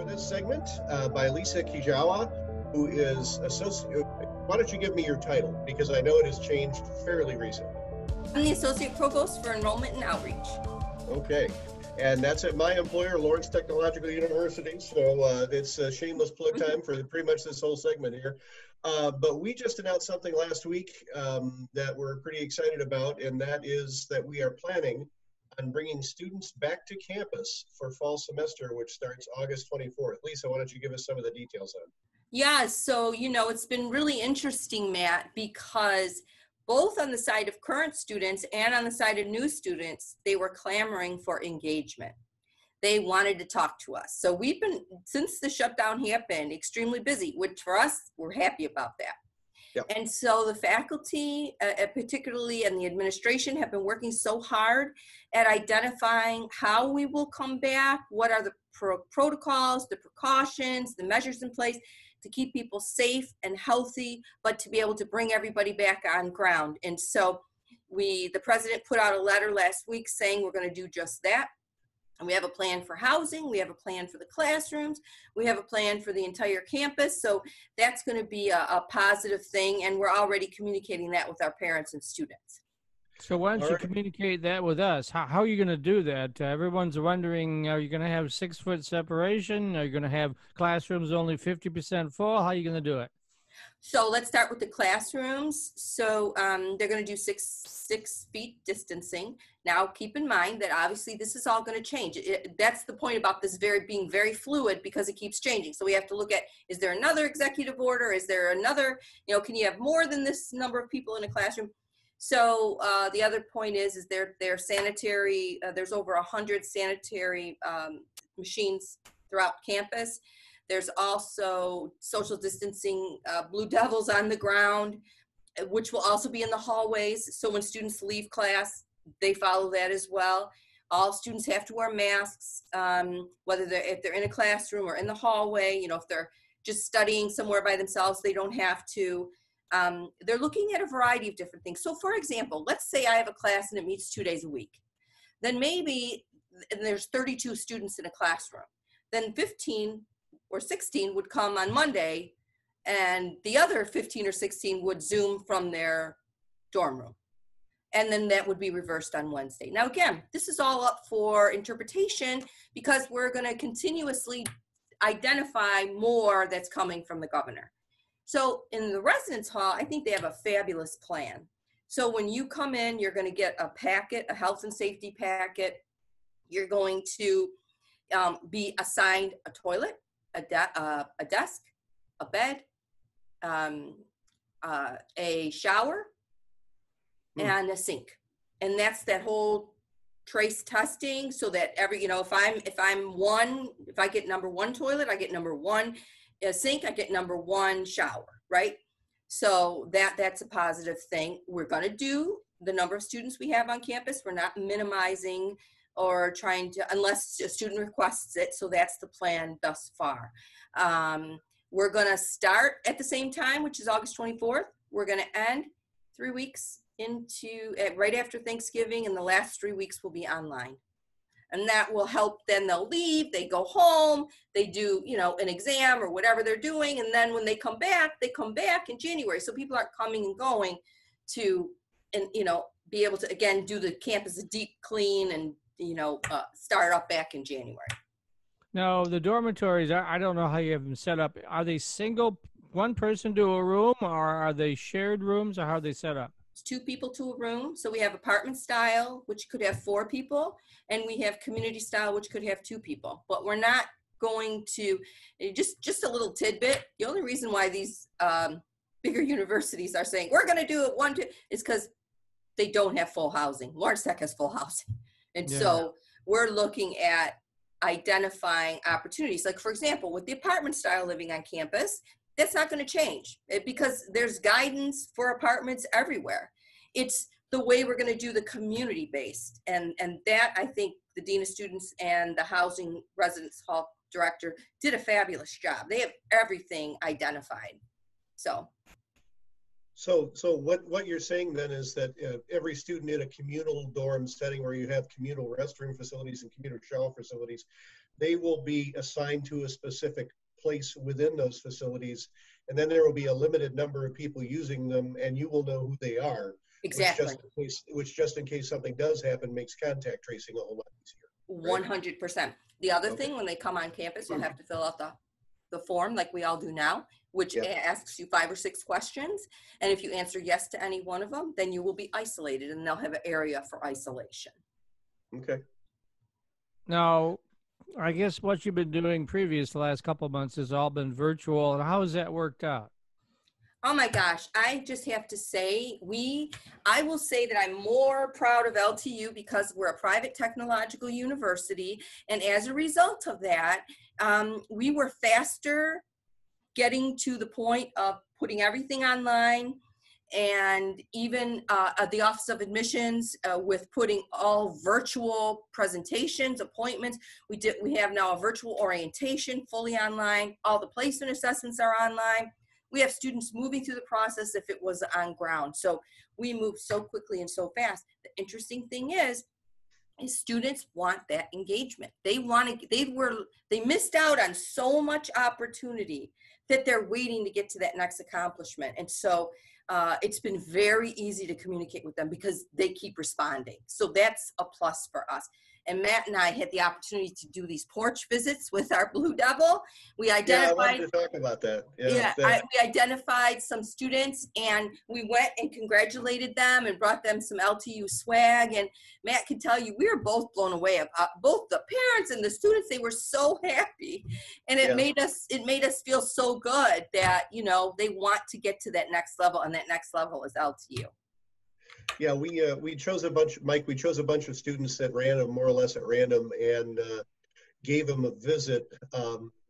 this segment by Lisa Kijawa, who is associate. Why don't you give me your title? Because I know it has changed fairly recently. I'm the Associate Provost for Enrollment and Outreach. Okay. And that's at my employer, Lawrence Technological University. So it's a shameless plug time for pretty much this whole segment here. But we just announced something last week that we're pretty excited about, and that is that we are planning on bringing students back to campus for fall semester, which starts August 24th. Lisa, why don't you give us some of the details on it? Yeah, so, it's been really interesting, Matt, because both on the side of current students and on the side of new students, they were clamoring for engagement. They wanted to talk to us. So we've been, since the shutdown happened, extremely busy, which for us, we're happy about that. Yep. And so the faculty, particularly and the administration, have been working so hard at identifying how we will come back, what are the protocols, the precautions, the measures in place to keep people safe and healthy, but to be able to bring everybody back on ground. And so the president put out a letter last week saying we're going to do just that. And we have a plan for housing, we have a plan for the classrooms, we have a plan for the entire campus. So that's going to be a positive thing, and we're already communicating that with our parents and students. So why don't you communicate that with us? How are you going to do that? Everyone's wondering, are you going to have 6-foot separation? Are you going to have classrooms only 50% full? How are you going to do it? So let's start with the classrooms. So they're going to do six feet distancing. Now, keep in mind that obviously this is all going to change. That's the point about this being very fluid, because it keeps changing. So we have to look at, is there another executive order? Is there another, can you have more than this number of people in a classroom? So the other point is they're sanitary. There's over 100 sanitary machines throughout campus. There's also social distancing Blue Devils on the ground, which will also be in the hallways. So when students leave class, they follow that as well. All students have to wear masks, whether if they're in a classroom or in the hallway. If they're just studying somewhere by themselves, they don't have to. They're looking at a variety of different things. So for example, let's say I have a class and it meets 2 days a week. Then maybe, and there's 32 students in a classroom. Then 15 or 16 would come on Monday, and the other 15 or 16 would Zoom from their dorm room. And then that would be reversed on Wednesday. Now, again, this is all up for interpretation, because we're going to continuously identify more that's coming from the governor. So in the residence hall, I think they have a fabulous plan. So when you come in, you're going to get a packet, a health and safety packet. You're going to be assigned a toilet, a desk, a bed, a shower, and a sink. And that's that whole trace testing, so that if I get number one toilet, I get number one sink, I get number one shower, right? So that's a positive thing. We're going to do the number of students we have on campus. We're not minimizing or trying to, unless a student requests it. So that's the plan thus far. We're going to start at the same time, which is August 24th. We're going to end 3 weeks right after Thanksgiving, and the last 3 weeks will be online. And that will help. Then they'll leave, they go home, they do, an exam or whatever they're doing. And then when they come back in January. So people aren't coming and going to, be able to, again, do the campus deep clean and, start up back in January. Now, the dormitories, I don't know how you have them set up. Are they single, one person to a room, or are they shared rooms, or how are they set up? It's 2 people to a room. So we have apartment style, which could have 4 people, and we have community style, which could have 2 people. But we're not going to, just a little tidbit. The only reason why these bigger universities are saying we're going to do it 1, 2 is because they don't have full housing. Lawrence Tech has full housing. And so we're looking at identifying opportunities. Like, for example, with the apartment style living on campus, that's not going to change, because there's guidance for apartments everywhere. It's the way we're going to do the community-based. And that, I think, the Dean of Students and the Housing Residence Hall Director did a fabulous job. They have everything identified. So So what you're saying then is that every student in a communal dorm setting where you have communal restroom facilities and communal shower facilities, they will be assigned to a specific place within those facilities, and then there will be a limited number of people using them, and you will know who they are. Exactly. Which just in case something does happen makes contact tracing a whole lot easier. Right? 100%. The other thing, when they come on campus, you'll have to fill out the form like we all do now, which asks you 5 or 6 questions. And if you answer yes to any one of them, then you will be isolated, and they'll have an area for isolation. Okay. Now, I guess what you've been doing previous the last couple of months has all been virtual. And how has that worked out? Oh my gosh, I just have to say, I will say that I'm more proud of LTU because we're a private technological university. And as a result of that, we were faster getting to the point of putting everything online, and even at the Office of Admissions with putting all virtual presentations, appointments. We have now a virtual orientation fully online. All the placement assessments are online. We have students moving through the process if it was on ground. So we move so quickly and so fast. The interesting thing is students want that engagement. They missed out on so much opportunity that they're waiting to get to that next accomplishment. And so it's been very easy to communicate with them because they keep responding. So that's a plus for us. And Matt and I had the opportunity to do these porch visits with our Blue Devil. We identified. Yeah, I wanted to talk about that. We identified some students, and we went and congratulated them and brought them some LTU swag. And Matt can tell you, we were both blown away. Both the parents and the students, they were so happy, and it made us feel so good that they want to get to that next level, and that next level is LTU. Yeah, we chose a bunch, Mike. We chose a bunch of students at random, more or less at random, and gave them a visit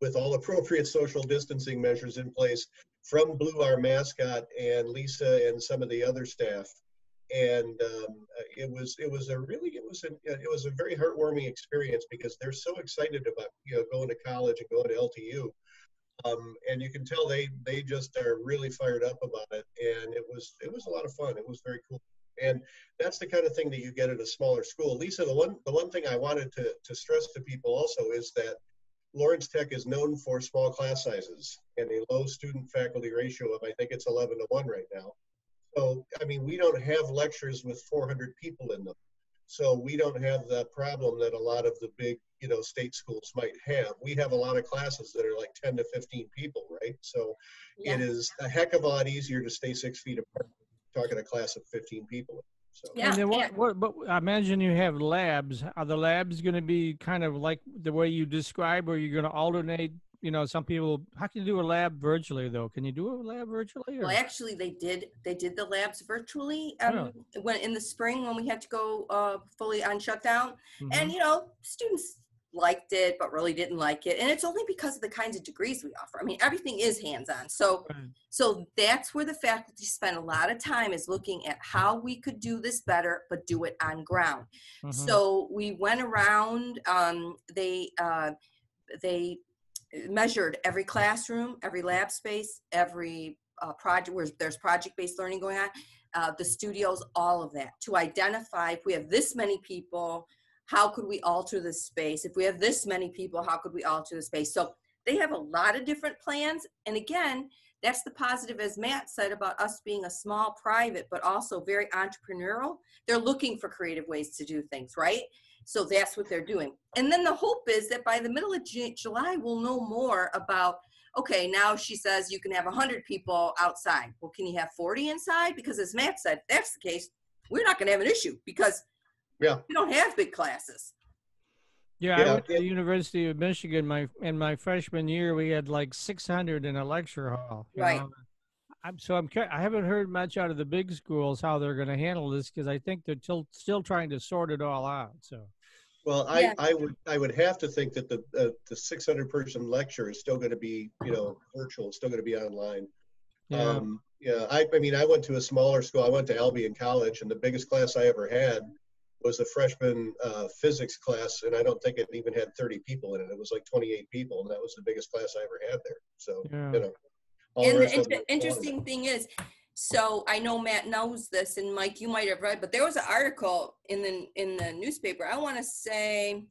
with all appropriate social distancing measures in place from Blue, our mascot, and Lisa and some of the other staff. And it was a very heartwarming experience because they're so excited about going to college and going to LTU. And you can tell they just are really fired up about it, and it was a lot of fun. It was very cool, and that's the kind of thing that you get at a smaller school. Lisa, the one thing I wanted to stress to people also is that Lawrence Tech is known for small class sizes and a low student faculty ratio of, I think it's 11-to-1 right now. So I mean, we don't have lectures with 400 people in them. So we don't have the problem that a lot of the big, state schools might have. We have a lot of classes that are like 10 to 15 people, right? So it is a heck of a lot easier to stay 6 feet apart talking a class of 15 people. So. Yeah. And then but I imagine you have labs. Are the labs going to be kind of like the way you describe, or you're going to alternate? Some people, how can you do a lab virtually though? Can you do a lab virtually? Or? Well, actually they did the labs virtually when in the spring when we had to go fully on shutdown. Mm-hmm. And students liked it but really didn't like it, and it's only because of the kinds of degrees we offer. I mean, everything is hands-on, so that's where the faculty spent a lot of time, is looking at how we could do this better but do it on ground. Mm-hmm. So we went around, they measured every classroom, every lab space, every project where there's project-based learning going on, the studios, all of that, to identify if we have this many people, how could we alter the space? If we have this many people, how could we alter the space? So they have a lot of different plans. And again, that's the positive, as Matt said, about us being a small private, but also very entrepreneurial. They're looking for creative ways to do things, right? So that's what they're doing. And then the hope is that by the middle of July, we'll know more about, okay, now she says you can have 100 people outside. Well, can you have 40 inside? Because as Matt said, if that's the case, we're not going to have an issue because we don't have big classes. Yeah, I went to the University of Michigan. In my freshman year, we had like 600 in a lecture hall. Right. I haven't heard much out of the big schools how they're going to handle this, because I think they're still trying to sort it all out. So. Well, I would have to think that the 600-person lecture is still going to be virtual. It's still going to be online. Yeah. I went to a smaller school. I went to Albion College, and the biggest class I ever had was a freshman physics class, and I don't think it even had 30 people in it. It was like 28 people, and that was the biggest class I ever had there. So, and the interesting thing is, So I know Matt knows this, and Mike, you might have read, but there was an article in the newspaper, I want to say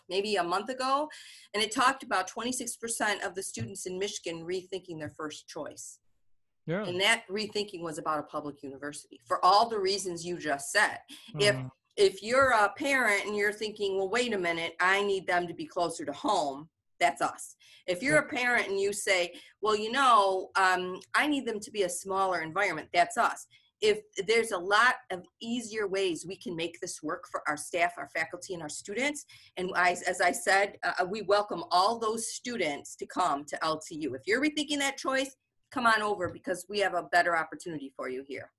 maybe a month ago, and it talked about 26% of the students in Michigan rethinking their first choice. Yeah. And that rethinking was about a public university for all the reasons you just said. If you're a parent and you're thinking, well, wait a minute, I need them to be closer to home, that's us. If you're a parent and you say, well, you know, I need them to be a smaller environment, that's us. If there's a lot of easier ways we can make this work for our staff, our faculty, and our students. And as I said, we welcome all those students to come to LTU. If you're rethinking that choice, come on over, because we have a better opportunity for you here.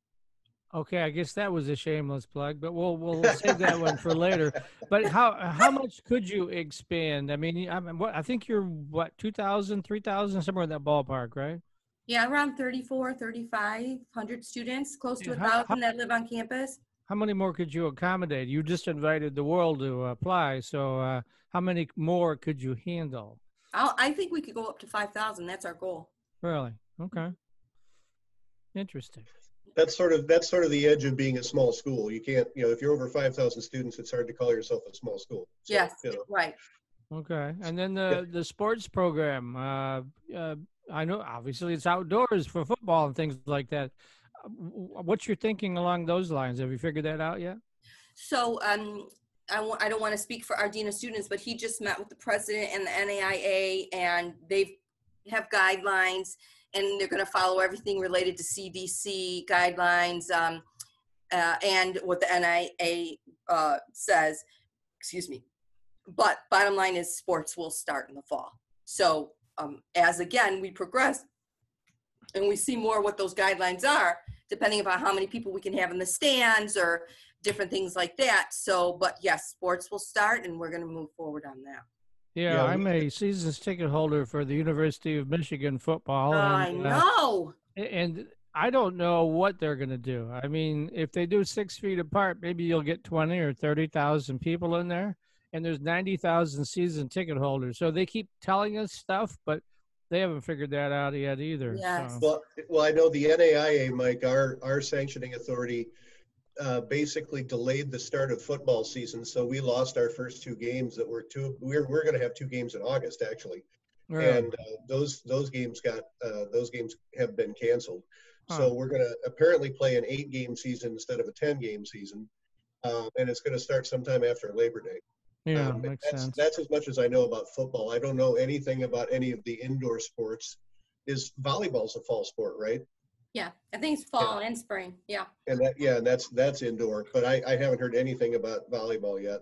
Okay, I guess that was a shameless plug, but we'll save that one for later. But how much could you expand? I mean, I think you're what, 2,000, 3,000, somewhere in that ballpark, right? Yeah, around 3,500 students, close to 1,000 that live on campus. How many more could you accommodate? You just invited the world to apply, so how many more could you handle? I think we could go up to 5,000. That's our goal. Really? Okay. Interesting. That's sort of the edge of being a small school. You can't, you know, if you're over 5,000 students, it's hard to call yourself a small school. So, yes, you know. right. Okay, and then the sports program. I know obviously it's outdoors for football and things like that. What's your thinking along those lines? Have you figured that out yet? So I don't want to speak for our Dean of Students, but he just met with the president and the NAIA, and they have guidelines, and they're going to follow everything related to CDC guidelines and what the NIA says. Excuse me. But bottom line is sports will start in the fall. So as again, we progress and we see more what those guidelines are, depending upon how many people we can have in the stands or different things like that. So, but yes, sports will start, and we're going to move forward on that. Yeah, I'm a season's ticket holder for the University of Michigan football. I know. And I don't know what they're going to do. I mean, if they do 6 feet apart, maybe you'll get 20 or 30,000 people in there. And there's 90,000 season ticket holders. So they keep telling us stuff, but they haven't figured that out yet either. Yes. So. Well, I know the NAIA, Mike, our sanctioning authority, basically delayed the start of football season. So we lost our first 2 games that were we're going to have 2 games in August, actually. Right. And those games have been canceled. Huh. So we're going to apparently play an 8-game season instead of a 10-game season. And it's going to start sometime after Labor Day. Yeah, makes sense. That's as much as I know about football. I don't know anything about any of the indoor sports. Is volleyball's a fall sport, right? Yeah, I think it's fall and spring. Yeah. And that's indoor, but I haven't heard anything about volleyball yet.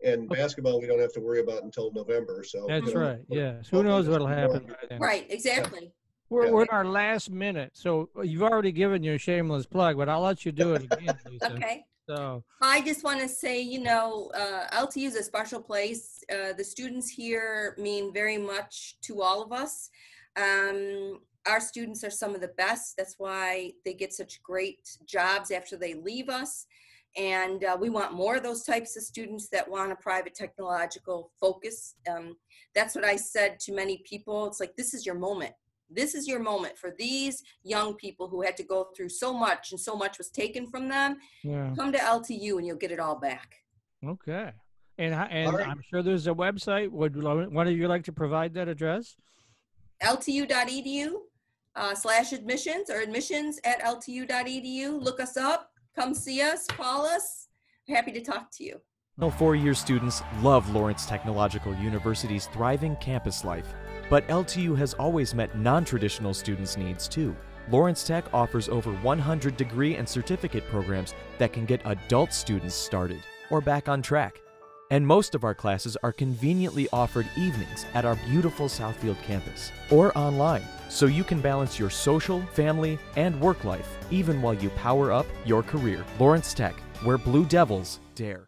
And basketball, we don't have to worry about until November. So that's right. Yes. Who knows what'll happen by then? Right. Exactly. Yeah. We're in our last minute, so you've already given your shameless plug, but I'll let you do it again, Lisa. Okay. So I just want to say, you know, LTU is a special place. The students here mean very much to all of us. Our students are some of the best. That's why they get such great jobs after they leave us. And we want more of those types of students that want a private technological focus. That's what I said to many people. It's like, this is your moment. This is your moment for these young people who had to go through so much, and so much was taken from them. Yeah. Come to LTU and you'll get it all back. Okay. And right. I'm sure there's a website. Would one of you like to provide that address? LTU.edu/admissions or admissions@ltu.edu. Look us up. Come see us. Call us. Happy to talk to you. Four-year students love Lawrence Technological University's thriving campus life. But LTU has always met non-traditional students' needs too. Lawrence Tech offers over 100 degree and certificate programs that can get adult students started or back on track. And most of our classes are conveniently offered evenings at our beautiful Southfield campus or online, so you can balance your social, family, and work life even while you power up your career. Lawrence Tech, where Blue Devils dare.